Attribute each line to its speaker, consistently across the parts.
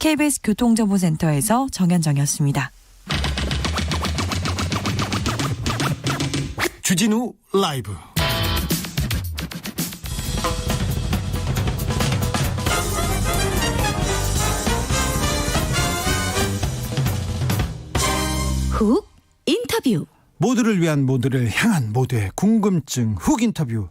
Speaker 1: KBS 교통정보센터에서 정현정이었습니다.
Speaker 2: 주진우 라이브.
Speaker 3: 훅 인터뷰.
Speaker 2: 모두를 위한, 모두를 향한, 모두의 궁금증 훅 인터뷰.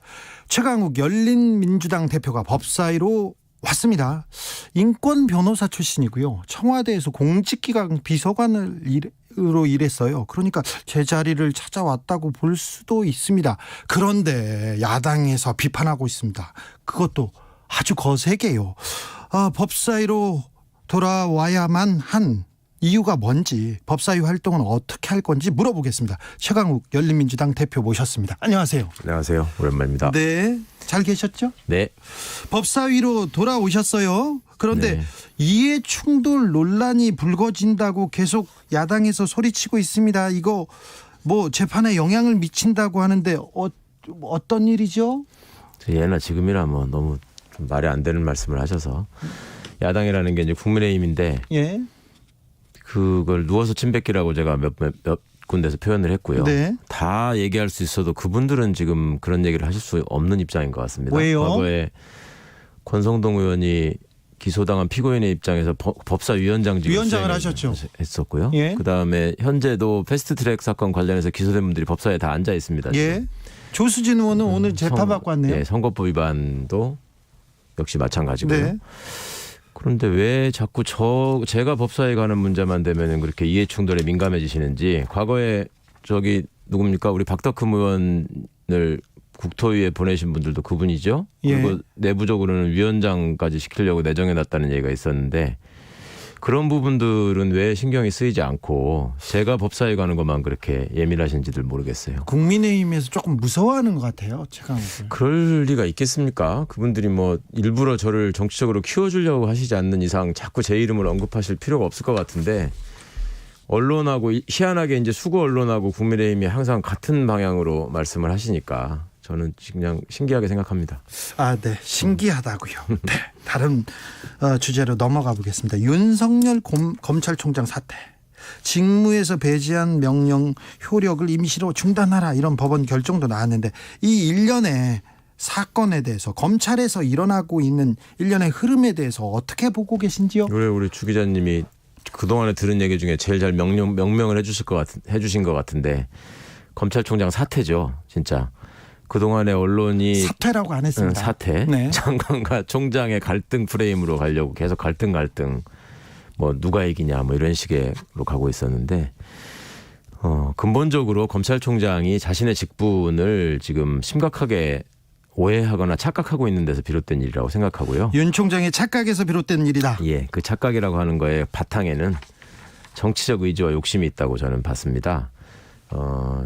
Speaker 2: 최강욱 열린민주당 대표가 법사위로 왔습니다. 인권 변호사 출신이고요. 청와대에서 공직기강 비서관으로 일했어요. 그러니까 제자리를 찾아왔다고 볼 수도 있습니다. 그런데 야당에서 비판하고 있습니다. 그것도 아주 거세게요. 법사위로 돌아와야만 한 이유가 뭔지, 법사위 활동은 어떻게 할 건지 물어보겠습니다. 최강욱 열린민주당 대표 모셨습니다. 안녕하세요.
Speaker 4: 안녕하세요. 오랜만입니다.
Speaker 2: 네, 잘 계셨죠?
Speaker 4: 네.
Speaker 2: 법사위로 돌아오셨어요. 그런데
Speaker 4: 네.
Speaker 2: 이해충돌 논란이 불거진다고 계속 야당에서 소리치고 있습니다. 이거 뭐 재판에 영향을 미친다고 하는데 어떤 일이죠?
Speaker 4: 예나 지금이나 뭐 너무 좀 말이 안 되는 말씀을 하셔서, 야당이라는 게 이제 국민의힘인데
Speaker 2: 예.
Speaker 4: 그걸 누워서 침 뱉기라고 제가 몇 군데서 표현을 했고요.
Speaker 2: 네.
Speaker 4: 다 얘기할 수 있어도 그분들은 지금 그런 얘기를 하실 수 없는 입장인 것 같습니다.
Speaker 2: 왜요?
Speaker 4: 과거에 권성동 의원이 기소당한 피고인의 입장에서 법사위원장직을
Speaker 2: 위원장을 하셨죠.
Speaker 4: 했었고요.
Speaker 2: 예.
Speaker 4: 그다음에 현재도 패스트트랙 사건 관련해서 기소된 분들이 법사위에 다 앉아 있습니다.
Speaker 2: 예. 조수진 의원은 오늘 재판받고 왔네요.
Speaker 4: 네, 선거법 위반도 역시 마찬가지고요.
Speaker 2: 네.
Speaker 4: 그런데 왜 자꾸 제가 법사위에 가는 문제만 되면 그렇게 이해충돌에 민감해지시는지, 과거에 누굽니까? 우리 박덕흠 의원을 국토위에 보내신 분들도 그분이죠.
Speaker 2: 예.
Speaker 4: 그리고 내부적으로는 위원장까지 시키려고 내정해놨다는 얘기가 있었는데, 그런 부분들은 왜 신경이 쓰이지 않고 제가 법사위에 가는 것만 그렇게 예민하신지들 모르겠어요.
Speaker 2: 국민의힘에서 조금 무서워하는 것 같아요, 최강욱을.
Speaker 4: 그럴 리가 있겠습니까? 그분들이 뭐 일부러 저를 정치적으로 키워주려고 하시지 않는 이상 자꾸 제 이름을 언급하실 필요가 없을 것 같은데, 언론하고 희한하게 이제 수구 언론하고 국민의힘이 항상 같은 방향으로 말씀을 하시니까 저는 그냥 신기하게 생각합니다.
Speaker 2: 네, 신기하다고요. 네, 다른 주제로 넘어가 보겠습니다. 윤석열 검찰총장 사태. 직무에서 배제한 명령 효력을 임시로 중단하라, 이런 법원 결정도 나왔는데, 이 일련의 사건에 대해서, 검찰에서 일어나고 있는 일련의 흐름에 대해서 어떻게 보고 계신지요?
Speaker 4: 우리 주 기자님이 그동안에 들은 얘기 중에 제일 잘 명명을 해주신 것 같은데, 검찰총장 사태죠, 진짜. 그동안에 언론이
Speaker 2: 사퇴라고 안 했습니다.
Speaker 4: 사퇴.
Speaker 2: 네.
Speaker 4: 장관과 총장의 갈등 프레임으로 가려고 계속 갈등 뭐 누가 이기냐 뭐 이런 식으로 가고 있었는데, 근본적으로 검찰총장이 자신의 직분을 지금 심각하게 오해하거나 착각하고 있는 데서 비롯된 일이라고 생각하고요.
Speaker 2: 윤 총장의 착각에서 비롯된 일이다.
Speaker 4: 예, 그 착각이라고 하는 거에 바탕에는 정치적 의지와 욕심이 있다고 저는 봤습니다.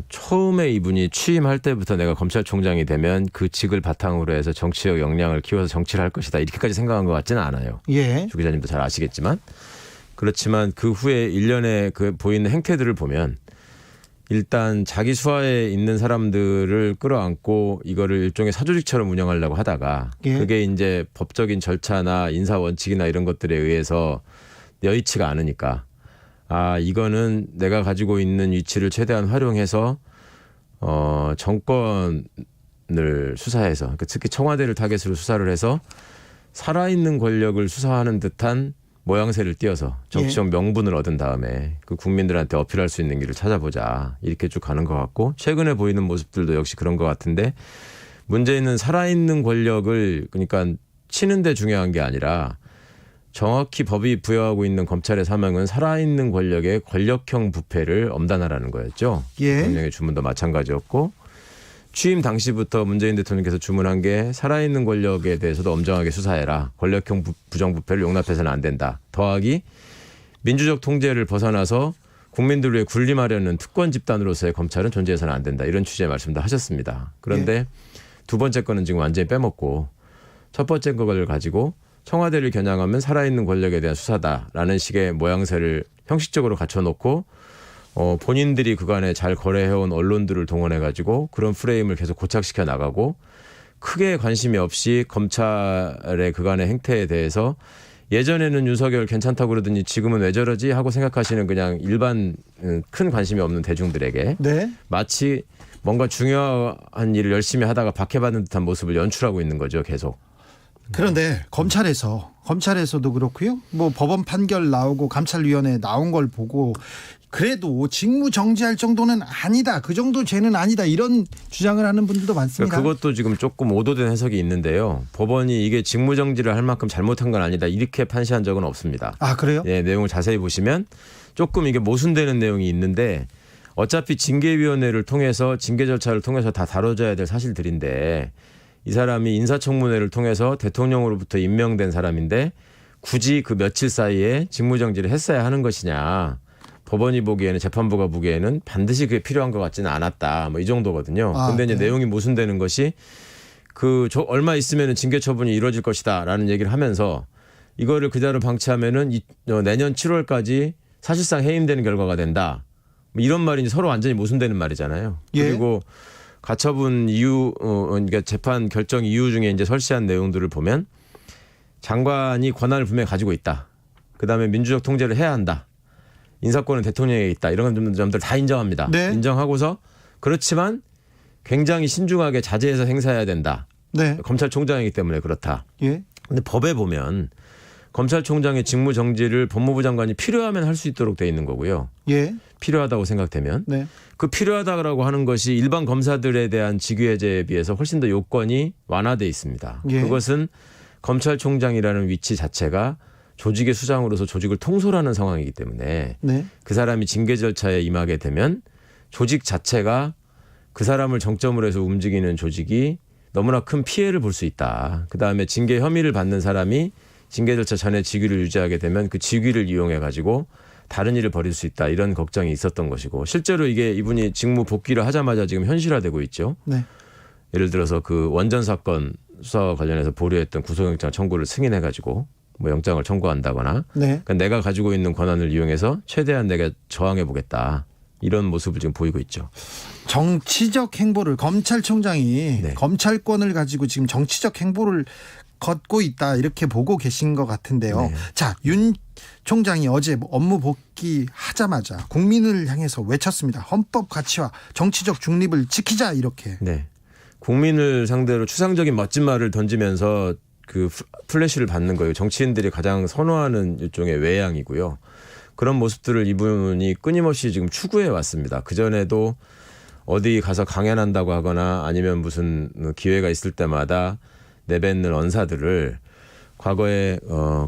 Speaker 4: 처음에 이분이 취임할 때부터 내가 검찰총장이 되면 그 직을 바탕으로 해서 정치적 역량을 키워서 정치를 할 것이다, 이렇게까지 생각한 것 같지는 않아요.
Speaker 2: 예.
Speaker 4: 주 기자님도 잘 아시겠지만. 그렇지만 그 후에 일련의 보이는 행태들을 보면, 일단 자기 수하에 있는 사람들을 끌어안고 이거를 일종의 사조직처럼 운영하려고 하다가,
Speaker 2: 예.
Speaker 4: 그게 이제 법적인 절차나 인사 원칙이나 이런 것들에 의해서 여의치가 않으니까, 이거는 내가 가지고 있는 위치를 최대한 활용해서 정권을 수사해서, 특히 청와대를 타겟으로 수사를 해서 살아있는 권력을 수사하는 듯한 모양새를 띄어서 정치적 명분을 얻은 다음에 그 국민들한테 어필할 수 있는 길을 찾아보자, 이렇게 쭉 가는 것 같고, 최근에 보이는 모습들도 역시 그런 것 같은데, 문제는 살아있는 권력을, 그러니까 치는 데 중요한 게 아니라, 정확히 법이 부여하고 있는 검찰의 사명은 살아있는 권력의 권력형 부패를 엄단하라는 거였죠.
Speaker 2: 예.
Speaker 4: 대통령의 주문도 마찬가지였고, 취임 당시부터 문재인 대통령께서 주문한 게 살아있는 권력에 대해서도 엄정하게 수사해라, 권력형 부정부패를 용납해서는 안 된다, 더하기 민주적 통제를 벗어나서 국민들 위해 군림하려는 특권 집단으로서의 검찰은 존재해서는 안 된다, 이런 취지의 말씀도 하셨습니다. 그런데 두 번째 거는 지금 완전히 빼먹고, 첫 번째 거를 가지고 청와대를 겨냥하면 살아있는 권력에 대한 수사다라는 식의 모양새를 형식적으로 갖춰놓고, 본인들이 그간에 잘 거래해온 언론들을 동원해가지고 그런 프레임을 계속 고착시켜 나가고, 크게 관심이 없이 검찰의 그간의 행태에 대해서 예전에는 윤석열 괜찮다고 그러더니 지금은 왜 저러지 하고 생각하시는 그냥 일반 큰 관심이 없는 대중들에게
Speaker 2: 네.
Speaker 4: 마치 뭔가 중요한 일을 열심히 하다가 박해받는 듯한 모습을 연출하고 있는 거죠. 계속.
Speaker 2: 그런데 검찰에서도 그렇고요. 뭐 법원 판결 나오고 감찰위원회 나온 걸 보고 그래도 직무 정지할 정도는 아니다. 그 정도 죄는 아니다. 이런 주장을 하는 분들도 많습니다.
Speaker 4: 그것도 지금 조금 오도된 해석이 있는데요. 법원이 이게 직무 정지를 할 만큼 잘못한 건 아니다. 이렇게 판시한 적은 없습니다.
Speaker 2: 아, 그래요?
Speaker 4: 예, 내용을 자세히 보시면 조금 이게 모순되는 내용이 있는데 어차피 징계위원회를 통해서 징계 절차를 통해서 다 다뤄져야 될 사실들인데 이 사람이 인사청문회를 통해서 대통령으로부터 임명된 사람인데 굳이 그 며칠 사이에 직무정지를 했어야 하는 것이냐. 법원이 보기에는 재판부가 보기에는 반드시 그게 필요한 것 같지는 않았다. 뭐 이 정도거든요. 근데 이제
Speaker 2: 네.
Speaker 4: 내용이 모순되는 것이 얼마 있으면 징계 처분이 이루어질 것이다라는 얘기를 하면서 이거를 그대로 방치하면은 내년 7월까지 사실상 해임되는 결과가 된다. 뭐 이런 말이 이제 서로 완전히 모순되는 말이잖아요.
Speaker 2: 예.
Speaker 4: 그리고 가처분 이유, 그러니까 재판 결정 이유 중에 이제 설치한 내용들을 보면 장관이 권한을 분명히 가지고 있다. 그 다음에 민주적 통제를 해야 한다. 인사권은 대통령에게 있다. 이런 점들 다 인정합니다.
Speaker 2: 네.
Speaker 4: 인정하고서 그렇지만 굉장히 신중하게 자제해서 행사해야 된다.
Speaker 2: 네.
Speaker 4: 검찰총장이기 때문에 그렇다.
Speaker 2: 예.
Speaker 4: 근데 법에 보면 검찰총장의 직무 정지를 법무부 장관이 필요하면 할 수 있도록 돼 있는 거고요.
Speaker 2: 예.
Speaker 4: 필요하다고 생각되면
Speaker 2: 네.
Speaker 4: 그 필요하다고 하는 것이 일반 검사들에 대한 직위해제에 비해서 훨씬 더 요건이 완화돼 있습니다.
Speaker 2: 예.
Speaker 4: 그것은 검찰총장이라는 위치 자체가 조직의 수장으로서 조직을 통솔하는 상황이기 때문에
Speaker 2: 네.
Speaker 4: 그 사람이 징계 절차에 임하게 되면 조직 자체가 그 사람을 정점으로 해서 움직이는 조직이 너무나 큰 피해를 볼 수 있다. 그다음에 징계 혐의를 받는 사람이 징계 절차 전에 직위를 유지하게 되면 그 직위를 이용해 가지고 다른 일을 벌일 수 있다. 이런 걱정이 있었던 것이고 실제로 이게 이분이 직무 복귀를 하자마자 지금 현실화되고 있죠.
Speaker 2: 네.
Speaker 4: 예를 들어서 그 원전 사건 수사와 관련해서 보류했던 구속영장 청구를 승인해 가지고 뭐 영장을 청구한다거나
Speaker 2: 네.
Speaker 4: 그러니까 내가 가지고 있는 권한을 이용해서 최대한 내가 저항해 보겠다. 이런 모습을 지금 보이고 있죠.
Speaker 2: 정치적 행보를 검찰총장이
Speaker 4: 네.
Speaker 2: 검찰권을 가지고 지금 정치적 행보를 걷고 있다 이렇게 보고 계신 것 같은데요.
Speaker 4: 네.
Speaker 2: 자, 윤 총장이 어제 업무 복귀하자마자 국민을 향해서 외쳤습니다. 헌법 가치와 정치적 중립을 지키자 이렇게.
Speaker 4: 네. 국민을 상대로 추상적인 멋진 말을 던지면서 그 플래시를 받는 거예요. 정치인들이 가장 선호하는 일종의 외양이고요. 그런 모습들을 이분이 끊임없이 지금 추구해 왔습니다. 그전에도 어디 가서 강연한다고 하거나 아니면 무슨 기회가 있을 때마다 내뱉는 언사들을 과거에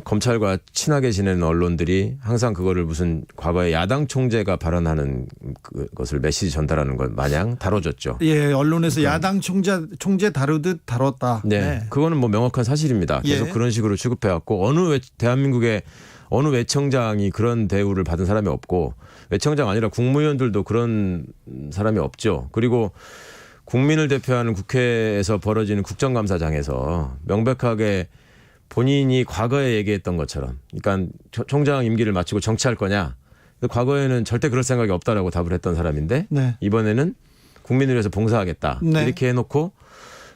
Speaker 4: 검찰과 친하게 지내는 언론들이 항상 그거를 무슨 과거에 야당 총재가 발언하는 그것을 메시지 전달하는 것 마냥 다뤄줬죠.
Speaker 2: 예, 언론에서 야당 총재 다루듯 다뤘다.
Speaker 4: 네, 그거는 뭐 명확한 사실입니다. 계속
Speaker 2: 예.
Speaker 4: 그런 식으로 취급해왔고 대한민국의 어느 외청장이 그런 대우를 받은 사람이 없고 외청장 아니라 국무위원들도 그런 사람이 없죠. 그리고 국민을 대표하는 국회에서 벌어지는 국정감사장에서 명백하게 본인이 과거에 얘기했던 것처럼 그러니까 총장 임기를 마치고 정치할 거냐. 과거에는 절대 그럴 생각이 없다라고 답을 했던 사람인데
Speaker 2: 네.
Speaker 4: 이번에는 국민을 위해서 봉사하겠다.
Speaker 2: 네.
Speaker 4: 이렇게 해놓고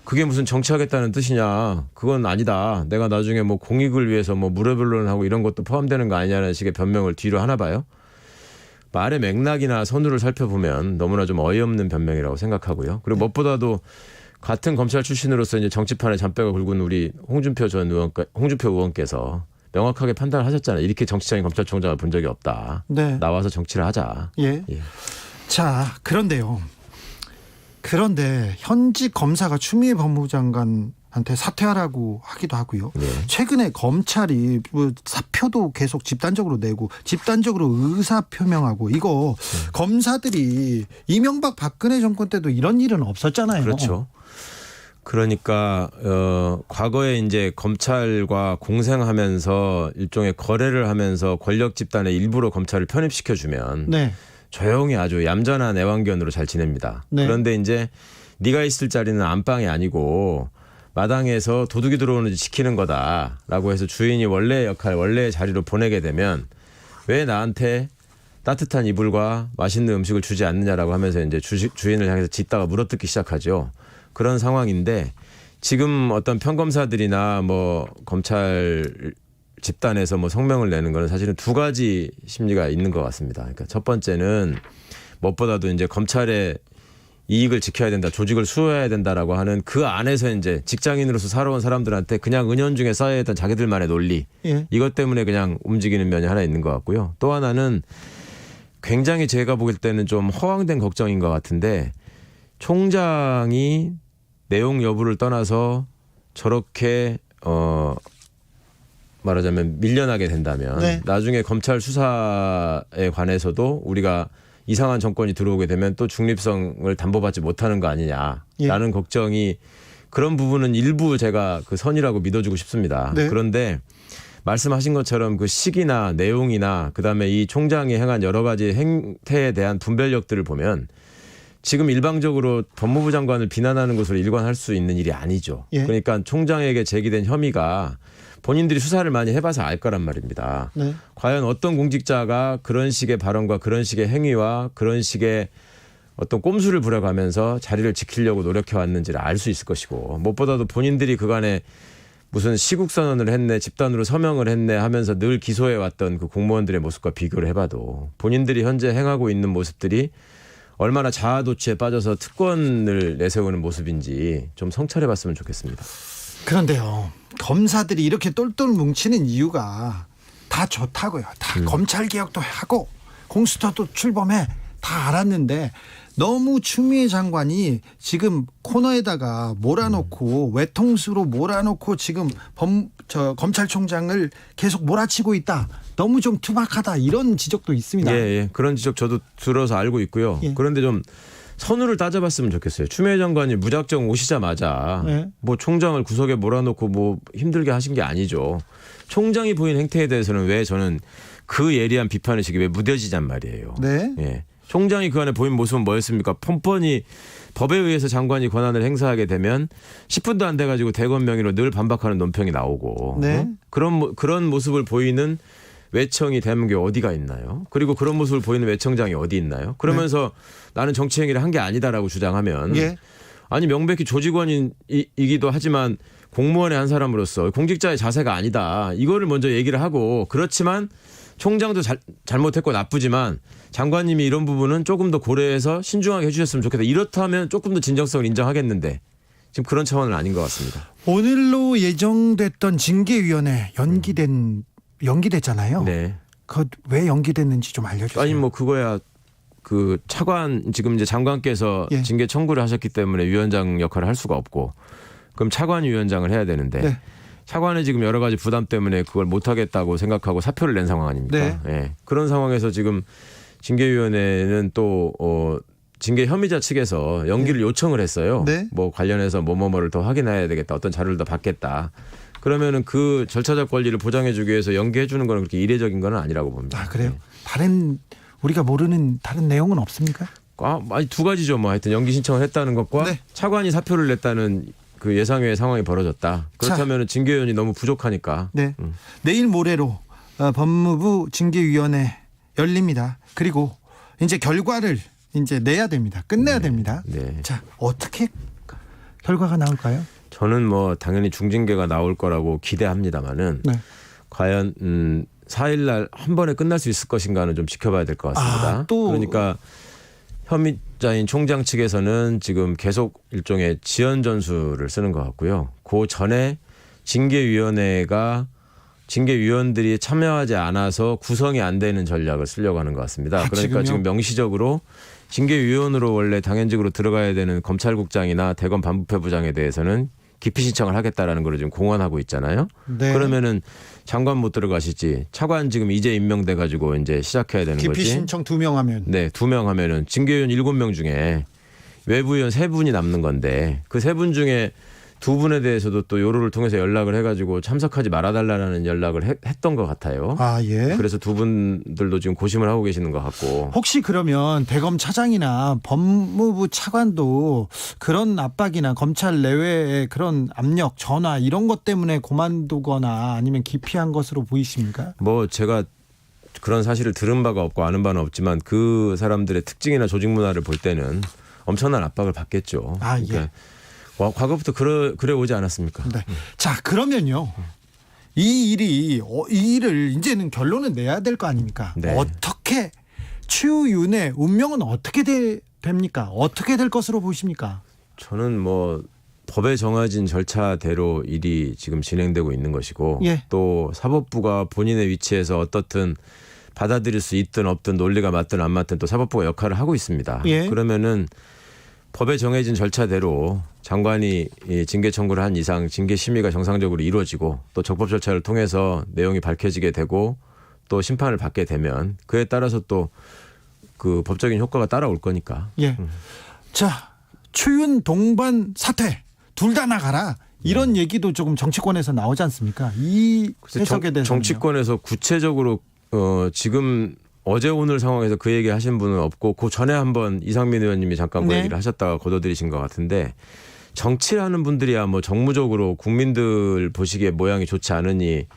Speaker 4: 그게 무슨 정치하겠다는 뜻이냐. 그건 아니다. 내가 나중에 뭐 공익을 위해서 뭐 무료변론하고 이런 것도 포함되는 거 아니냐는 식의 변명을 뒤로 하나 봐요. 말의 맥락이나 선우를 살펴보면 너무나 좀 어이없는 변명이라고 생각하고요. 그리고 무엇보다도 같은 검찰 출신으로서 이제 정치판에 잔뼈가 굵은 우리 홍준표 의원께서 명확하게 판단을 하셨잖아요. 이렇게 정치적인 검찰총장을 본 적이 없다.
Speaker 2: 네.
Speaker 4: 나와서 정치를 하자.
Speaker 2: 예.
Speaker 4: 예.
Speaker 2: 자, 그런데 현직 검사가 추미애 법무부 장관한테 사퇴하라고 하기도 하고요.
Speaker 4: 네.
Speaker 2: 최근에 검찰이 뭐 사표도 계속 집단적으로 내고 집단적으로 의사 표명하고 이거 검사들이 이명박 박근혜 정권 때도 이런 일은 없었잖아요.
Speaker 4: 그렇죠. 그러니까 과거에 이제 검찰과 공생하면서 일종의 거래를 하면서 권력 집단의 일부로 검찰을 편입시켜 주면
Speaker 2: 네.
Speaker 4: 조용히 아주 얌전한 애완견으로 잘 지냅니다.
Speaker 2: 네.
Speaker 4: 그런데 이제 네가 있을 자리는 안방이 아니고 마당에서 도둑이 들어오는지 지키는 거다라고 해서 주인이 원래의 역할, 원래의 자리로 보내게 되면 왜 나한테 따뜻한 이불과 맛있는 음식을 주지 않느냐라고 하면서 이제 주인을 향해서 짖다가 물어뜯기 시작하죠. 그런 상황인데 지금 어떤 평검사들이나 뭐 검찰 집단에서 뭐 성명을 내는 거는 사실은 두 가지 심리가 있는 것 같습니다. 그러니까 첫 번째는 무엇보다도 이제 검찰의 이익을 지켜야 된다, 조직을 수호해야 된다라고 하는 그 안에서 이제 직장인으로서 살아온 사람들한테 그냥 은연중에 쌓여있던 자기들만의 논리
Speaker 2: 예.
Speaker 4: 이것 때문에 그냥 움직이는 면이 하나 있는 것 같고요. 또 하나는 굉장히 제가 보길 때는 좀 허황된 걱정인 것 같은데 총장이 내용 여부를 떠나서 저렇게 말하자면 밀려나게 된다면
Speaker 2: 네.
Speaker 4: 나중에 검찰 수사에 관해서도 우리가 이상한 정권이 들어오게 되면 또 중립성을 담보받지 못하는 거 아니냐라는
Speaker 2: 예.
Speaker 4: 걱정이 그런 부분은 일부 제가 그 선이라고 믿어주고 싶습니다.
Speaker 2: 네.
Speaker 4: 그런데 말씀하신 것처럼 그 시기나 내용이나 그다음에 이 총장이 행한 여러 가지 행태에 대한 분별력들을 보면 지금 일방적으로 법무부 장관을 비난하는 것으로 일관할 수 있는 일이 아니죠.
Speaker 2: 예.
Speaker 4: 그러니까 총장에게 제기된 혐의가 본인들이 수사를 많이 해봐서 알 거란 말입니다.
Speaker 2: 네.
Speaker 4: 과연 어떤 공직자가 그런 식의 발언과 그런 식의 행위와 그런 식의 어떤 꼼수를 부려가면서 자리를 지키려고 노력해왔는지를 알 수 있을 것이고 무엇보다도 본인들이 그간에 무슨 시국선언을 했네 집단으로 서명을 했네 하면서 늘 기소해왔던 그 공무원들의 모습과 비교를 해봐도 본인들이 현재 행하고 있는 모습들이 얼마나 자아도취에 빠져서 특권을 내세우는 모습인지 좀 성찰해봤으면 좋겠습니다.
Speaker 2: 그런데요. 검사들이 이렇게 똘똘 뭉치는 이유가 다 좋다고요. 다 검찰 개혁도 하고 공수처도 출범해 다 알았는데 너무 추미애 장관이 지금 코너에다가 몰아놓고 외통수로 몰아놓고 지금 검찰총장을 계속 몰아치고 있다. 너무 좀 투박하다 이런 지적도 있습니다.
Speaker 4: 예. 그런 지적 저도 들어서 알고 있고요.
Speaker 2: 예.
Speaker 4: 그런데 좀 선우를 따져봤으면 좋겠어요. 추미애 장관이 무작정 오시자마자
Speaker 2: 네.
Speaker 4: 뭐 총장을 구석에 몰아놓고 뭐 힘들게 하신 게 아니죠. 총장이 보인 행태에 대해서는 왜 저는 그 예리한 비판의식이 왜 무뎌지냔 말이에요.
Speaker 2: 네.
Speaker 4: 예. 총장이 그 안에 보인 모습은 뭐였습니까? 뻔뻔히 법에 의해서 장관이 권한을 행사하게 되면 10분도 안 돼가지고 대권 명의로 늘 반박하는 논평이 나오고
Speaker 2: 네.
Speaker 4: 그런 모습을 보이는 외청이 대한민국에 어디가 있나요? 그리고 그런 모습을 보이는 외청장이 어디 있나요? 그러면서 나는 정치 행위를 한 게 아니다라고 주장하면
Speaker 2: 예.
Speaker 4: 아니 명백히 조직원이기도 하지만 공무원의 한 사람으로서 공직자의 자세가 아니다. 이거를 먼저 얘기를 하고 그렇지만 총장도 잘못했고 나쁘지만 장관님이 이런 부분은 조금 더 고려해서 신중하게 해주셨으면 좋겠다. 이렇다면 조금 더 진정성을 인정하겠는데 지금 그런 차원은 아닌 것 같습니다.
Speaker 2: 오늘로 예정됐던 징계위원회 연기됐잖아요.
Speaker 4: 네.
Speaker 2: 그 왜 연기됐는지 좀 알려주세요.
Speaker 4: 아니 뭐 그거야 그 차관 지금 이제 장관께서
Speaker 2: 예.
Speaker 4: 징계 청구를 하셨기 때문에 위원장 역할을 할 수가 없고 그럼 차관 위원장을 해야 되는데
Speaker 2: 네.
Speaker 4: 차관은 지금 여러 가지 부담 때문에 그걸 못하겠다고 생각하고 사표를 낸 상황 아닙니까?
Speaker 2: 네.
Speaker 4: 예. 그런 상황에서 지금 징계위원회는 또 징계 혐의자 측에서 연기를 요청을 했어요.
Speaker 2: 네.
Speaker 4: 뭐 관련해서 뭐를 더 확인해야 되겠다. 어떤 자료를 더 받겠다. 그러면은 그 절차적 권리를 보장해주기 위해서 연기해 주는 거는 그렇게 이례적인 건 아니라고 봅니다.
Speaker 2: 아 그래요?
Speaker 4: 네.
Speaker 2: 다른 우리가 모르는 다른 내용은 없습니까?
Speaker 4: 아니 두 가지죠. 뭐 하여튼 연기 신청을 했다는 것과
Speaker 2: 네.
Speaker 4: 차관이 사표를 냈다는 그 예상외의 상황이 벌어졌다. 그렇다면 징계위원이 너무 부족하니까.
Speaker 2: 네. 내일 모레로 법무부 징계위원회 열립니다. 그리고 이제 결과를 이제 내야 됩니다. 끝내야 됩니다.
Speaker 4: 네.
Speaker 2: 자, 어떻게 결과가 나올까요?
Speaker 4: 저는 뭐 당연히 중징계가 나올 거라고 기대합니다만은
Speaker 2: 네.
Speaker 4: 과연 4일날 한 번에 끝날 수 있을 것인가는 좀 지켜봐야 될 것 같습니다.
Speaker 2: 또
Speaker 4: 그러니까 혐의자인 총장 측에서는 지금 계속 일종의 지연 전술을 쓰는 것 같고요. 그 전에 징계위원회가 징계위원들이 참여하지 않아서 구성이 안 되는 전략을 쓰려고 하는 것 같습니다. 그러니까
Speaker 2: 지금요?
Speaker 4: 지금 명시적으로 징계위원으로 원래 당연직으로 들어가야 되는 검찰국장이나 대검 반부패부장에 대해서는 기피 신청을 하겠다라는 걸 지금 공언하고 있잖아요.
Speaker 2: 네.
Speaker 4: 그러면은 장관 못 들어가시지 차관 지금 이제 임명돼 가지고 이제 시작해야 되는
Speaker 2: 기피
Speaker 4: 거지.
Speaker 2: 신청 2명 하면
Speaker 4: 네, 2명 하면은 징계위원 7명 중에 외부위원 3분이 남는 건데 그 3분 중에 2분에 대해서도 또 요로를 통해서 연락을 해가지고 참석하지 말아달라는 연락을 했던 것 같아요.
Speaker 2: 아 예.
Speaker 4: 그래서 2분들도 지금 고심을 하고 계시는 것 같고.
Speaker 2: 혹시 그러면 대검 차장이나 법무부 차관도 그런 압박이나 검찰 내외의 그런 압력, 전화 이런 것 때문에 그만두거나 아니면 기피한 것으로 보이십니까?
Speaker 4: 뭐 제가 그런 사실을 들은 바가 없고 아는 바는 없지만 그 사람들의 특징이나 조직 문화를 볼 때는 엄청난 압박을 받겠죠.
Speaker 2: 아, 예.
Speaker 4: 그러니까 과거부터 그래 오지 않았습니까?
Speaker 2: 네. 자, 그러면요. 이 일을 이제는 결론을 내야 될 거 아닙니까?
Speaker 4: 네.
Speaker 2: 어떻게 추윤의 운명은 어떻게 됩니까? 어떻게 될 것으로 보십니까?
Speaker 4: 저는 뭐 법에 정해진 절차대로 일이 지금 진행되고 있는 것이고
Speaker 2: 예.
Speaker 4: 또 사법부가 본인의 위치에서 어떻든 받아들일 수 있든 없든 논리가 맞든 안 맞든 또 사법부가 역할을 하고 있습니다.
Speaker 2: 예.
Speaker 4: 그러면은 법에 정해진 절차대로 장관이 이 징계 청구를 한 이상 징계 심의가 정상적으로 이루어지고 또 적법 절차를 통해서 내용이 밝혀지게 되고 또 심판을 받게 되면 그에 따라서 또 그 법적인 효과가 따라올 거니까.
Speaker 2: 예. 자, 추윤 동반 사퇴 둘 다 나가라. 이런 얘기도 조금 정치권에서 나오지 않습니까? 이 해석에 대해서
Speaker 4: 정치권에서 구체적으로 지금 어제 오늘 상황에서 그 얘기 하신 분은 없고 그 전에 한번 이상민 의원님이 잠깐 그
Speaker 2: 네.
Speaker 4: 얘기를 하셨다가 거둬들이신 것 같은데 정치하는 분들이야 뭐 정무적으로 국민들 보시기에 모양이 좋지 않으니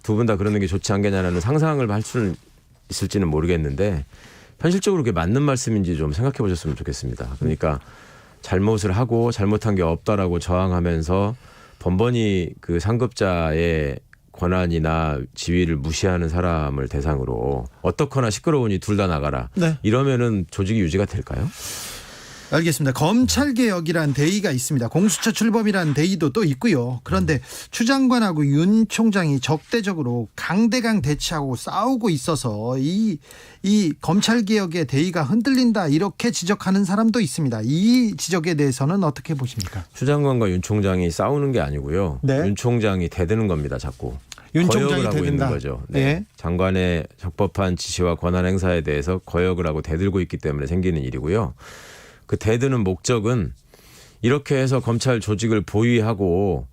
Speaker 4: 두 분 다 그러는 게 좋지 않겠냐는 상상을 할 수는 있을지는 모르겠는데 현실적으로 그게 맞는 말씀인지 좀 생각해 보셨으면 좋겠습니다. 그러니까 잘못을 하고 잘못한 게 없다라고 저항하면서 번번이 그 상급자의 권한이나 지위를 무시하는 사람을 대상으로 어떻거나 시끄러우니 둘 다 나가라.
Speaker 2: 네.
Speaker 4: 이러면은 조직이 유지가 될까요?
Speaker 2: 알겠습니다. 검찰개혁이란 대의가 있습니다. 공수처 출범이라는 대의도 또 있고요. 그런데 추 장관하고 윤 총장이 적대적으로 강대강 대치하고 싸우고 있어서 이 검찰개혁의 대의가 흔들린다 이렇게 지적하는 사람도 있습니다. 이 지적에 대해서는 어떻게 보십니까?
Speaker 4: 추 장관과 윤 총장이 싸우는 게 아니고요.
Speaker 2: 네.
Speaker 4: 윤 총장이 대드는 겁니다. 자꾸.
Speaker 2: 윤
Speaker 4: 거역을
Speaker 2: 총장이
Speaker 4: 하고 있는
Speaker 2: 대든다.
Speaker 4: 거죠. 네.
Speaker 2: 예.
Speaker 4: 장관의 적법한 지시와 권한 행사에 대해서 거역을 하고 대들고 있기 때문에 생기는 일이고요. 그 대드는 목적은 이렇게 해서 검찰 조직을 보위하고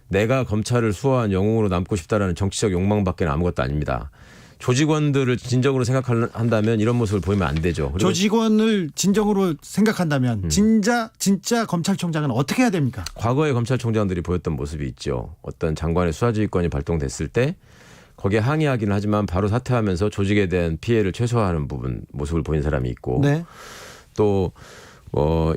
Speaker 4: 내가 검찰을 수호한 영웅으로 남고 싶다라는 정치적 욕망밖에 아무것도 아닙니다. 조직원들을 진정으로 생각한다면 이런 모습을 보이면 안 되죠. 그리고
Speaker 2: 조직원을 진정으로 생각한다면 진짜 검찰총장은 어떻게 해야 됩니까?
Speaker 4: 과거의 검찰총장들이 보였던 모습이 있죠. 어떤 장관의 수사지휘권이 발동됐을 때 거기에 항의하기는 하지만 바로 사퇴하면서 조직에 대한 피해를 최소화하는 모습을 보인 사람이 있고
Speaker 2: 네.
Speaker 4: 또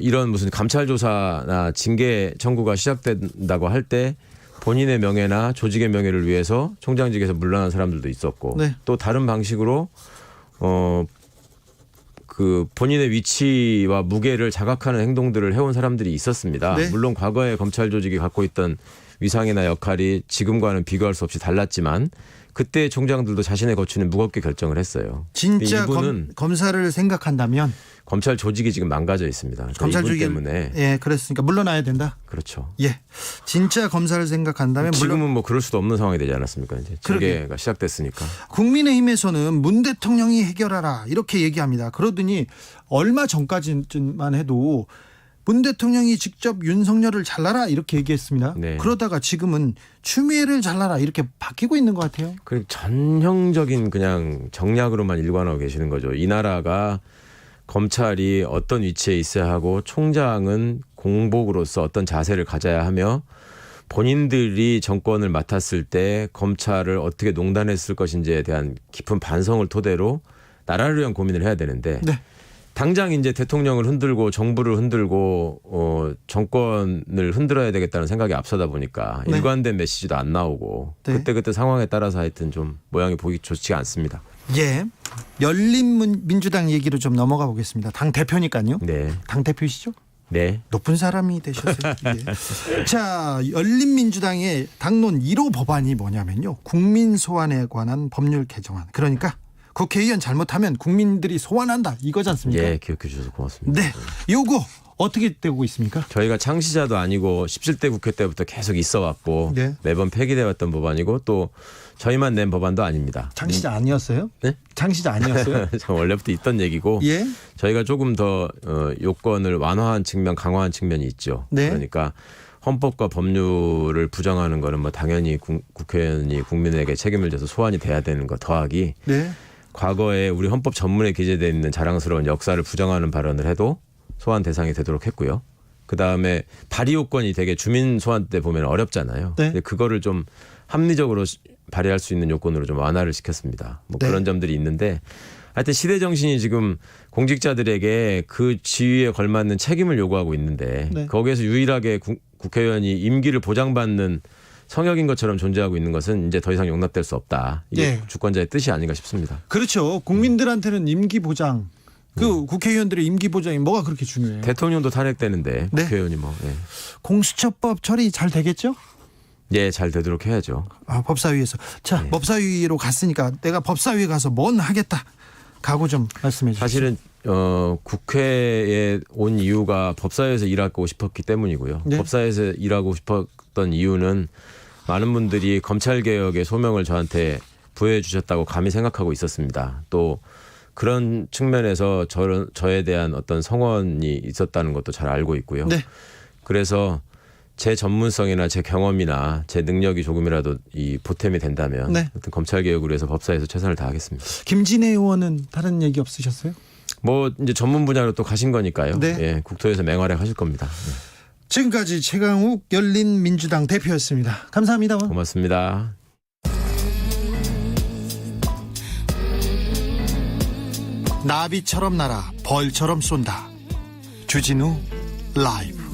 Speaker 4: 이런 무슨 감찰 조사나 징계 청구가 시작된다고 할 때 본인의 명예나 조직의 명예를 위해서 총장직에서 물러난 사람들도 있었고
Speaker 2: 네.
Speaker 4: 또 다른 방식으로 그 본인의 위치와 무게를 자각하는 행동들을 해온 사람들이 있었습니다.
Speaker 2: 네.
Speaker 4: 물론 과거의 검찰 조직이 갖고 있던 위상이나 역할이 지금과는 비교할 수 없이 달랐지만 그때 총장들도 자신의 거취는 무겁게 결정을 했어요.
Speaker 2: 진짜
Speaker 4: 이분은
Speaker 2: 검사를 생각한다면
Speaker 4: 검찰 조직이 지금 망가져 있습니다. 그러니까
Speaker 2: 검찰
Speaker 4: 이분
Speaker 2: 조직
Speaker 4: 때문에
Speaker 2: 예, 그랬으니까 물러나야 된다.
Speaker 4: 그렇죠.
Speaker 2: 예, 진짜 검사를 생각한다면
Speaker 4: 지금은 뭐 그럴 수도 없는 상황이 되지 않았습니까? 이제 징계가 시작됐으니까.
Speaker 2: 국민의힘에서는 문 대통령이 해결하라 이렇게 얘기합니다. 그러더니 얼마 전까지만 해도 문 대통령이 직접 윤석열을 잘라라 이렇게 얘기했습니다.
Speaker 4: 네.
Speaker 2: 그러다가 지금은 추미애를 잘라라 이렇게 바뀌고 있는 것 같아요.
Speaker 4: 그 전형적인 그냥 정략으로만 일관하고 계시는 거죠. 이 나라가 검찰이 어떤 위치에 있어야 하고 총장은 공복으로서 어떤 자세를 가져야 하며 본인들이 정권을 맡았을 때 검찰을 어떻게 농단했을 것인지에 대한 깊은 반성을 토대로 나라를 위한 고민을 해야 되는데
Speaker 2: 네.
Speaker 4: 당장 이제 대통령을 흔들고 정부를 흔들고 정권을 흔들어야 되겠다는 생각이 앞서다 보니까
Speaker 2: 네.
Speaker 4: 일관된 메시지도 안 나오고
Speaker 2: 네.
Speaker 4: 그때그때 상황에 따라서 하여튼 좀 모양이 보기 좋지가 않습니다.
Speaker 2: 예, 열린민주당 얘기로 좀 넘어가 보겠습니다. 당 대표니까요.
Speaker 4: 네.
Speaker 2: 당 대표이시죠?
Speaker 4: 네.
Speaker 2: 높은 사람이 되셨어요. 예. 자, 열린민주당의 당론 1호 법안이 뭐냐면요. 국민 소환에 관한 법률 개정안. 그러니까 국회의원 잘못하면 국민들이 소환한다 이거지 않습니까?
Speaker 4: 예, 기억해 주셔서 고맙습니다.
Speaker 2: 네, 요거 어떻게 되고 있습니까?
Speaker 4: 저희가 창시자도 아니고 17대 국회 때부터 계속 있어 왔고
Speaker 2: 네.
Speaker 4: 매번 폐기돼 왔던 법안이고 또 저희만 낸 법안도 아닙니다.
Speaker 2: 창시자 아니었어요?
Speaker 4: 네?
Speaker 2: 창시자 아니었어요?
Speaker 4: 원래부터 있던 얘기고
Speaker 2: 예.
Speaker 4: 저희가 조금 더 요건을 완화한 측면, 강화한 측면이 있죠.
Speaker 2: 네.
Speaker 4: 그러니까 헌법과 법률을 부정하는 거는 뭐 당연히 국회의원이 국민에게 책임을 져서 소환이 돼야 되는 거 더하기
Speaker 2: 네.
Speaker 4: 과거에 우리 헌법 전문에 기재되어 있는 자랑스러운 역사를 부정하는 발언을 해도 소환 대상이 되도록 했고요. 그다음에 발의 요건이 되게 주민 소환 때 보면 어렵잖아요.
Speaker 2: 네.
Speaker 4: 근데 그거를 좀 합리적으로 발휘할 수 있는 요건으로 좀 완화를 시켰습니다. 뭐
Speaker 2: 네.
Speaker 4: 그런 점들이 있는데 하여튼 시대 정신이 지금 공직자들에게 그 지위에 걸맞는 책임을 요구하고 있는데
Speaker 2: 네.
Speaker 4: 거기에서 유일하게 국회의원이 임기를 보장받는 성역인 것처럼 존재하고 있는 것은 이제 더 이상 용납될 수 없다. 이게
Speaker 2: 예.
Speaker 4: 주권자의 뜻이 아닌가 싶습니다.
Speaker 2: 그렇죠. 국민들한테는 임기 보장, 국회의원들의 임기 보장이 뭐가 그렇게 중요해요?
Speaker 4: 대통령도 탄핵되는데
Speaker 2: 네.
Speaker 4: 국회의원이 뭐
Speaker 2: 공수처법 처리 잘 되겠죠?
Speaker 4: 예, 잘 되도록 해야죠.
Speaker 2: 법사위에서. 자,
Speaker 4: 네.
Speaker 2: 법사위로 갔으니까 내가 법사위에 가서 뭔 하겠다. 각오 좀 말씀해 주시죠.
Speaker 4: 사실은 국회에 온 이유가 법사위에서 일하고 싶었기 때문이고요.
Speaker 2: 네.
Speaker 4: 법사위에서 일하고 싶었던 이유는 많은 분들이 검찰개혁의 소명을 저한테 부여해 주셨다고 감히 생각하고 있었습니다. 또 그런 측면에서 저에 대한 어떤 성원이 있었다는 것도 잘 알고 있고요.
Speaker 2: 네.
Speaker 4: 그래서 제 전문성이나 제 경험이나 제 능력이 조금이라도 이 보탬이 된다면
Speaker 2: 네.
Speaker 4: 어떤 검찰개혁을 위해서 법사위에서 최선을 다하겠습니다.
Speaker 2: 김진애 의원은 다른 얘기 없으셨어요?
Speaker 4: 뭐 이제 전문 분야로 또 가신 거니까요.
Speaker 2: 네.
Speaker 4: 예, 국토에서 맹활약 하실 겁니다. 네.
Speaker 2: 지금까지 최강욱 열린민주당 대표였습니다. 감사합니다.
Speaker 4: 고맙습니다.
Speaker 2: 나비처럼 날아 벌처럼 쏜다. 주진우 라이브.